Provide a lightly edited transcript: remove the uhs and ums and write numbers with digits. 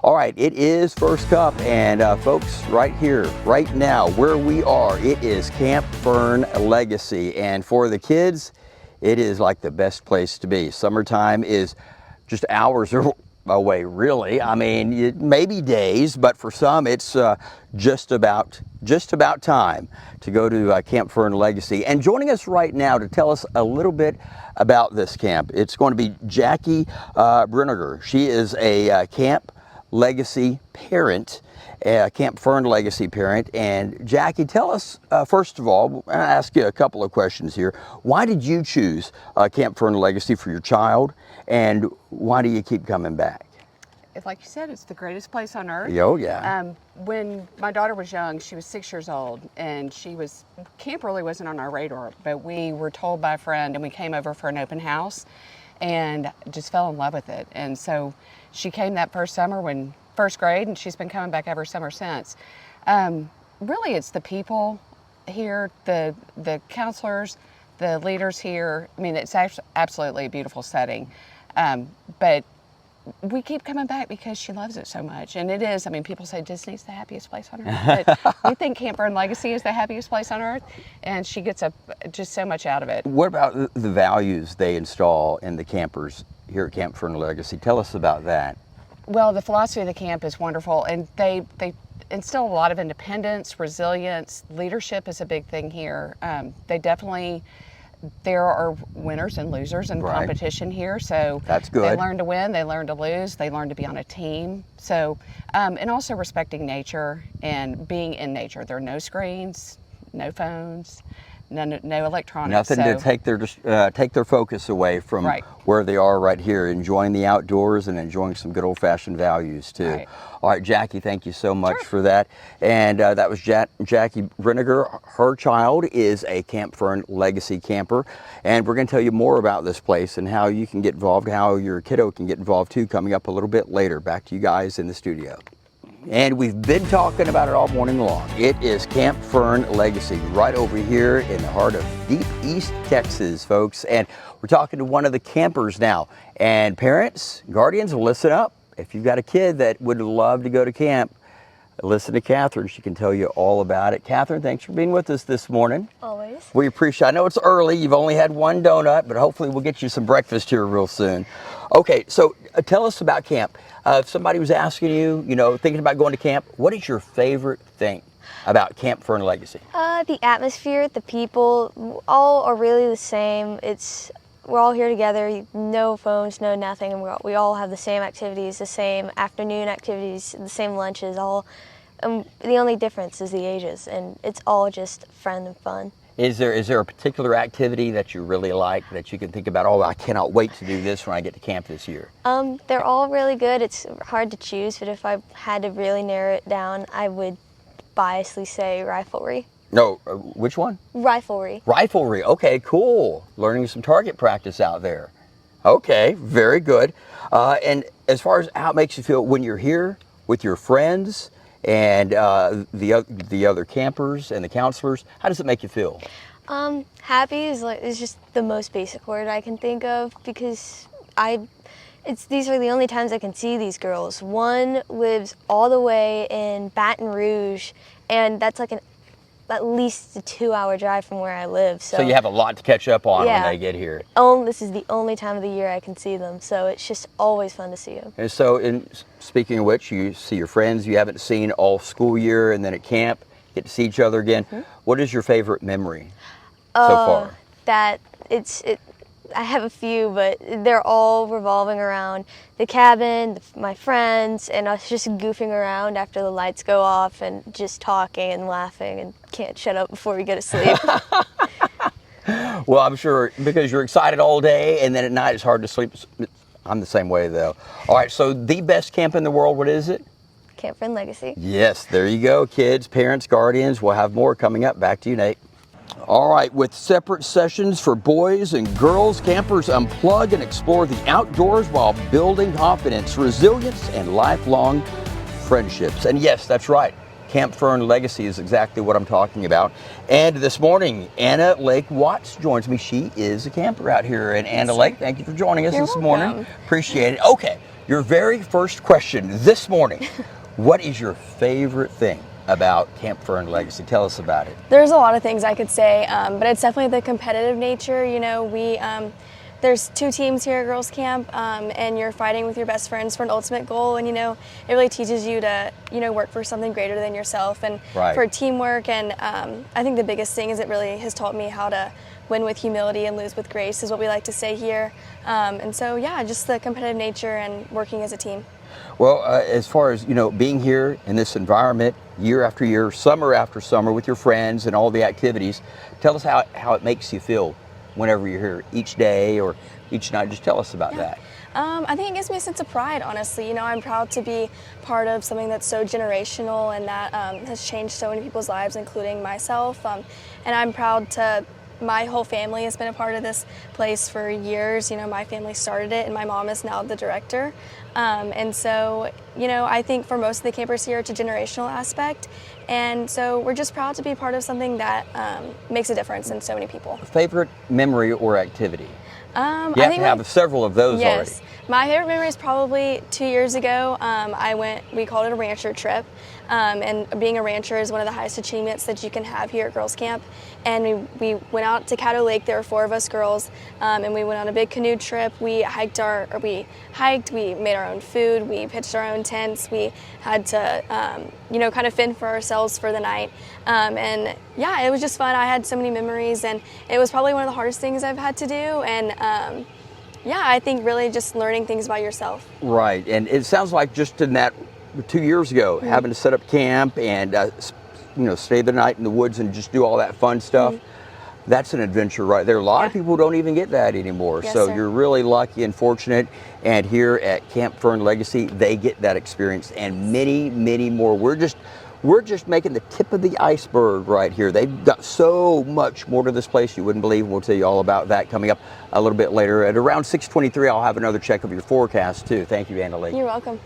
All right, it is First Cup, and folks, right here, right now, where we are, it is Camp Fern Legacy, and for the kids, it is like the best place to be. Summertime is just hours away, really. I mean, maybe days, but for some, it's just about time to go to Camp Fern Legacy. And joining us right now to tell us a little bit about this camp, it's going to be Jackie Brinegar. She is a Camp Legacy parent, Camp Fern Legacy parent. And Jackie, tell us, first of all, I'll ask you a couple of questions here. Why did you choose Camp Fern Legacy for your child, and why do you keep coming back? Like you said, it's the greatest place on earth. Oh, yeah. When my daughter was young, she was 6 years old, and camp really wasn't on our radar, but we were told by a friend, and we came over for an open house, and just fell in love with it. And so she came that first summer when first grade, and she's been coming back every summer since. Really, it's the people here, the counselors, the leaders here. I mean, it's absolutely a beautiful setting, but we keep coming back because she loves it so much. And it is, I mean, people say Disney's the happiest place on earth, but we think Camp Fern Legacy is the happiest place on earth, and she gets just so much out of it. What about the values they install in the campers here at Camp Fern Legacy? Tell us about that. Well, the philosophy of the camp is wonderful, and they instill a lot of independence, resilience. Leadership is a big thing here. There are winners and losers in competition here, so that's good. They learn to win, they learn to lose, they learn to be on a team. So, and also respecting nature and being in nature. There are no screens, no phones, no electronics. Nothing to take their focus away from where they are right here, enjoying the outdoors and enjoying some good old-fashioned values too. Right. All right, Jackie, thank you so much for that. And that was Jackie Brinegar. Her child is a Camp Fern Legacy camper, and we're going to tell you more about this place and how you can get involved, how your kiddo can get involved too, coming up a little bit later. Back to you guys in the studio. And we've been talking about it all morning long. It is Camp Fern Legacy right over here in the heart of deep East Texas, folks. And we're talking to one of the campers now. And parents, guardians, listen up. If you've got a kid that would love to go to camp, listen to Catherine. She can tell you all about it. Catherine, thanks for being with us this morning. Always. We appreciate it. I know it's early. You've only had one donut, but hopefully we'll get you some breakfast here real soon. Okay, so tell us about camp. If somebody was asking you, thinking about going to camp, what is your favorite thing about Camp Fern Legacy? The atmosphere, the people, all are really the same. We're all here together, no phones, no nothing, and we all have the same activities, the same afternoon activities, the same lunches, all. The only difference is the ages, and it's all just friend and fun. Is there a particular activity that you really like that you can think about, oh, I cannot wait to do this when I get to camp this year? They're all really good. It's hard to choose, but if I had to really narrow it down, I would biasly say riflery. No, which one? Riflery. Riflery, okay, cool. Learning some target practice out there. Okay, very good. And as far as how it makes you feel when you're here with your friends and the other campers and the counselors, how does it make you feel? Happy is just the most basic word I can think of, because these are the only times I can see these girls. One lives all the way in Baton Rouge, and that's like at least a 2-hour drive from where I live. So you have a lot to catch up on when they get here. This is the only time of the year I can see them, so it's just always fun to see them. And so, speaking of which, you see your friends you haven't seen all school year, and then at camp, get to see each other again. Mm-hmm. What is your favorite memory so far? I have a few, but they're all revolving around the cabin, my friends, and us just goofing around after the lights go off and just talking and laughing and can't shut up before we go to sleep. Well, I'm sure because you're excited all day and then at night it's hard to sleep. I'm the same way though. All right, so the best camp in the world, what is it? Camp Fern Legacy. Yes, there you go, kids, parents, guardians. We'll have more coming up. Back to you, Nate. All right, with separate sessions for boys and girls, campers unplug and explore the outdoors while building confidence, resilience, and lifelong friendships. And yes, that's right. Camp Fern Legacy is exactly what I'm talking about. And this morning, Anna Lake Watts joins me. She is a camper out here. And Anna Lake, thank you for joining us this morning. Appreciate it. Okay, Your very first question this morning, what is your favorite thing about Camp Fern Legacy? Tell us about it. There's a lot of things I could say, but it's definitely the competitive nature. There's 2 teams here at Girls Camp, and you're fighting with your best friends for an ultimate goal, and it really teaches you to work for something greater than yourself and for teamwork. And I think the biggest thing is it really has taught me how to win with humility and lose with grace, is what we like to say here. And so yeah, just the competitive nature and working as a team. Well, as far as being here in this environment year after year, summer after summer, with your friends and all the activities, tell us how it makes you feel whenever you're here each day or each night. Just tell us about that. I think it gives me a sense of pride, honestly. I'm proud to be part of something that's so generational and that has changed so many people's lives, including myself. And I'm proud to. My whole family has been a part of this place for years. My family started it, and my mom is now the director. And so, I think for most of the campers here, it's a generational aspect. And so we're just proud to be part of something that makes a difference in so many people. Favorite memory or activity? You have I think to have several of those already. Yes. My favorite memory is probably 2 years ago. We called it a rancher trip. And being a rancher is one of the highest achievements that you can have here at Girls Camp. And we went out to Caddo Lake. There were 4 of us girls, and we went on a big canoe trip. We hiked, we made our own food, we pitched our own tents. We had to, kind of fend for ourselves for the night. And yeah, it was just fun. I had so many memories, and it was probably one of the hardest things I've had to do. And yeah, I think really just learning things about yourself. Right, and it sounds like just in that 2 years ago, having to set up camp and stay the night in the woods and just do all that fun stuff. That's an adventure right there. A lot of people don't even get that anymore. Yes, so sir. You're really lucky and fortunate. And here at Camp Fern Legacy, they get that experience and many, many more. We're just making the tip of the iceberg right here. They've got so much more to this place you wouldn't believe. We'll tell you all about that coming up a little bit later. At around 6:23, I'll have another check of your forecast too. Thank you, Annalee. You're welcome.